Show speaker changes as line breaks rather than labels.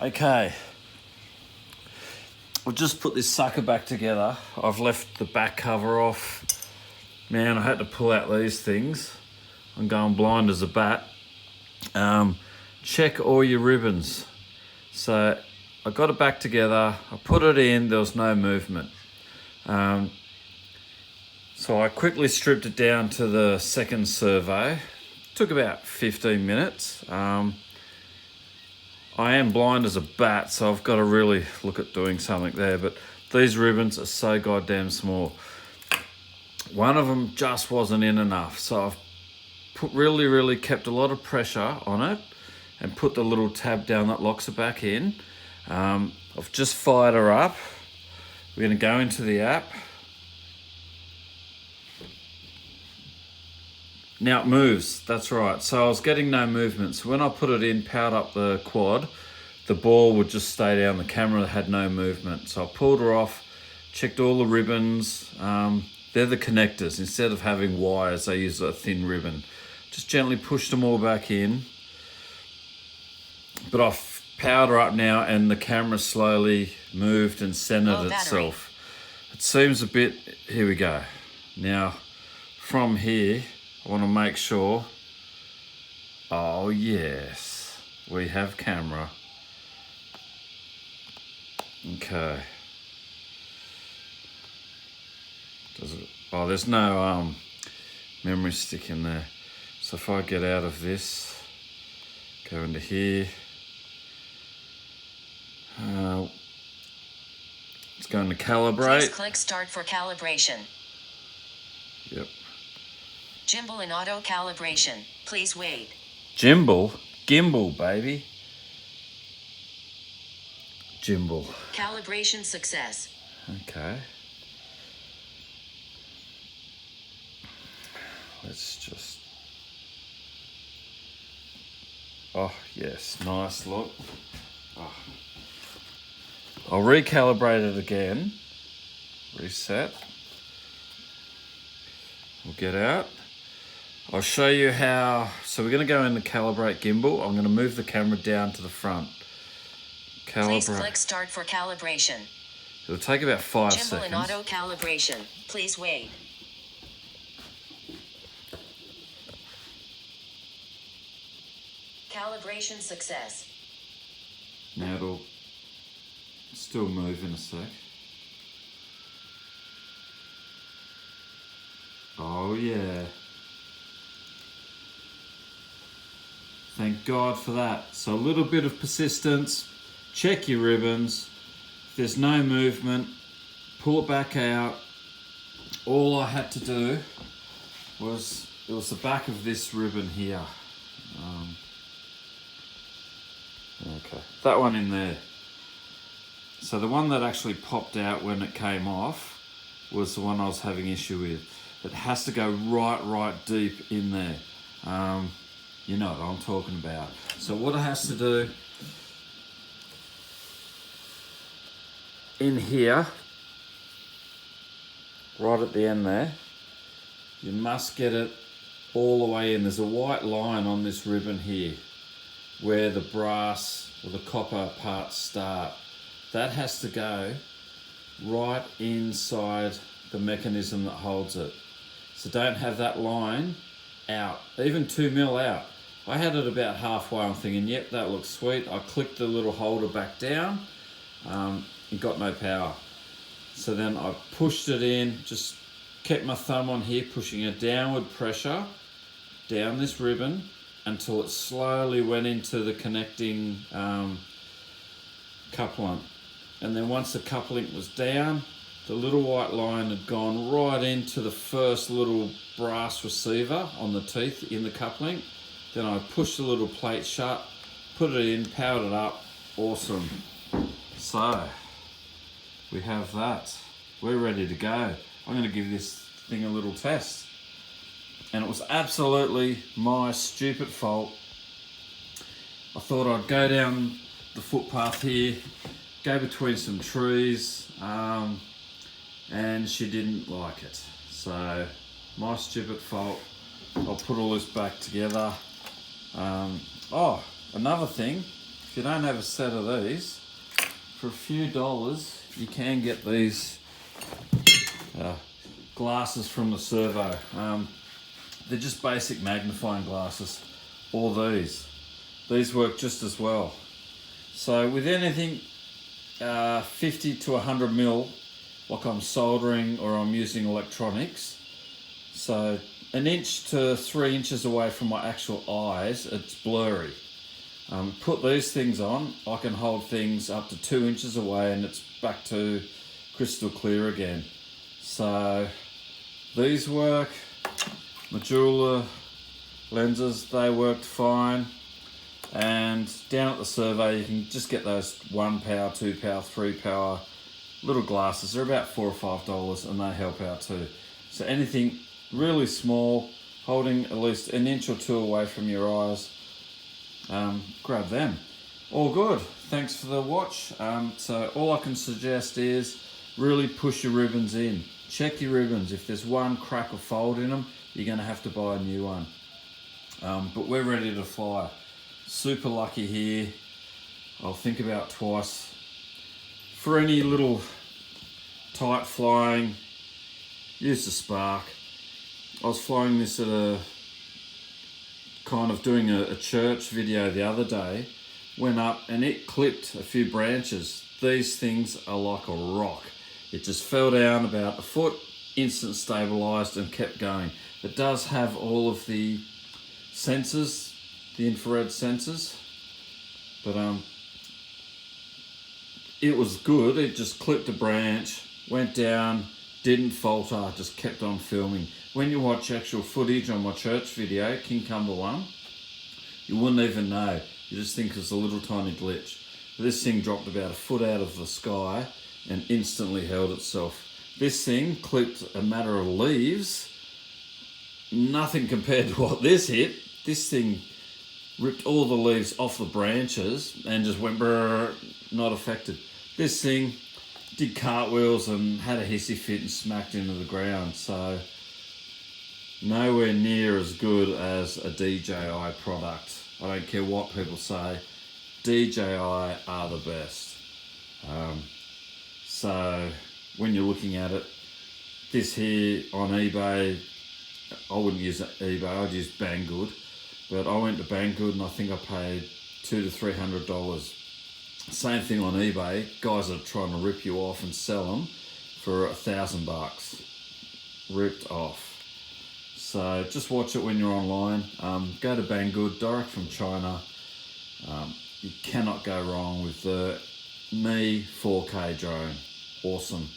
Okay, we'll just put this sucker back together. I've left the back cover off. Man, I had to pull out these things. I'm going blind as a bat. Check all your ribbons. So I got it back together, I put it in, there was no movement. So I quickly stripped it down to the second survey. Took about 15 minutes. I am blind as a bat, so I've got to really look at doing something there, but these ribbons are so goddamn small. One of them just wasn't in enough, so I've really kept a lot of pressure on it and put the little tab down that locks it back in. I've just fired her up. We're going to go into the app. Now it moves, that's right. So I was getting no movement. So when I put it in, powered up the quad, the ball would just stay down. The camera had no movement. So I pulled her off, checked all the ribbons. They're the connectors. Instead of having wires, I use a thin ribbon. Just gently pushed them all back in. But I've powered her up now and the camera slowly moved and centered itself. It seems a bit, here we go. Now, from here, I want to make sure, oh yes, we have camera. Okay. Does it, oh, there's no memory stick in there. So if I get out of this, go into here, it's going to calibrate.
Please click start for calibration.
Yep.
Gimbal in auto calibration. Please wait.
Gimbal? Gimbal, baby. Gimbal.
Calibration success.
Okay. Let's just... Oh, yes. Nice look. Oh. I'll recalibrate it again. Reset. We'll get out. I'll show you how, so we're going to go in the calibrate gimbal. I'm going to move the camera down to the front. Calibrate.
Please click start for calibration.
It'll take about 5
Gimbal
seconds.
in auto calibration. Please wait. Calibration success.
Now it'll still move in a sec. Oh yeah. Thank God for that. So a little bit of persistence, check your ribbons. If there's no movement, pull it back out. All I had to do was, it was the back of this ribbon here. Okay, that one in there. So the one that actually popped out when it came off was the one I was having issue with. It has to go right deep in there. You know what I'm talking about. So what it has to do, in here, right at the end there, you must get it all the way in. There's a white line on this ribbon here where the brass or the copper parts start. That has to go right inside the mechanism that holds it. So don't have that line out, even 2 mil out. I had it about halfway. I'm thinking, yep, that looks sweet. I clicked the little holder back down. It got no power. So then I pushed it in, just kept my thumb on here, pushing a downward pressure down this ribbon until it slowly went into the connecting coupling. And then once the coupling was down, the little white line had gone right into the first little brass receiver on the teeth in the coupling. Then I pushed the little plate shut, put it in, powered it up. Awesome. So, we have that. We're ready to go. I'm going to give this thing a little test. And it was absolutely my stupid fault. I thought I'd go down the footpath here, go between some trees, and she didn't like it. So, my stupid fault. I'll put all this back together. Oh, another thing, if you don't have a set of these, for a few dollars, you can get these glasses from the Servo. They're just basic magnifying glasses, or these. These work just as well. So with anything 50 to 100 mil, like I'm soldering or I'm using electronics, so 1 inch to 3 inches away from my actual eyes, it's blurry. Put these things on, I can hold things up to 2 inches away and it's back to crystal clear again. So these work. My jeweler lenses, they worked fine. And down at the Servo, you can just get those 1 power, 2 power, 3 power little glasses. They're about $4 or $5 and they help out too. So anything really small, holding at least 1 inch or 2 away from your eyes, grab them. All good. Thanks for the watch. So all I can suggest is really push your ribbons in. Check your ribbons. If there's one crack or fold in them, you're going to have to buy a new one. But we're ready to fly. Super lucky here. I'll think about twice. For any little tight flying, use the Spark. I was flying this at a kind of doing a church video the other day. Went up and it clipped a few branches. These things are like a rock. It just fell down about a foot, instant stabilized and kept going. It does have all of the sensors, the infrared sensors, but it was good. It just clipped a branch, went down, didn't falter, just kept on filming. When you watch actual footage on my church video, King Cumber one, you wouldn't even know. You just think it's a little tiny glitch. But this thing dropped about a foot out of the sky and instantly held itself. This thing clipped a matter of leaves. Nothing compared to what this hit. This thing ripped all the leaves off the branches and just went brrr, not affected. This thing did cartwheels and had a hissy fit and smacked into the ground. So nowhere near as good as a DJI product. I don't care what people say. DJI are the best. So when you're looking at it, this here on eBay, I wouldn't use eBay, I'd use Banggood. But I went to Banggood and I think I paid $200 to $300. Same thing on eBay. Guys are trying to rip you off and sell them for $1,000. Ripped off. So just watch it when you're online. Go to Banggood, direct from China. You cannot go wrong with the Mi 4K drone. Awesome.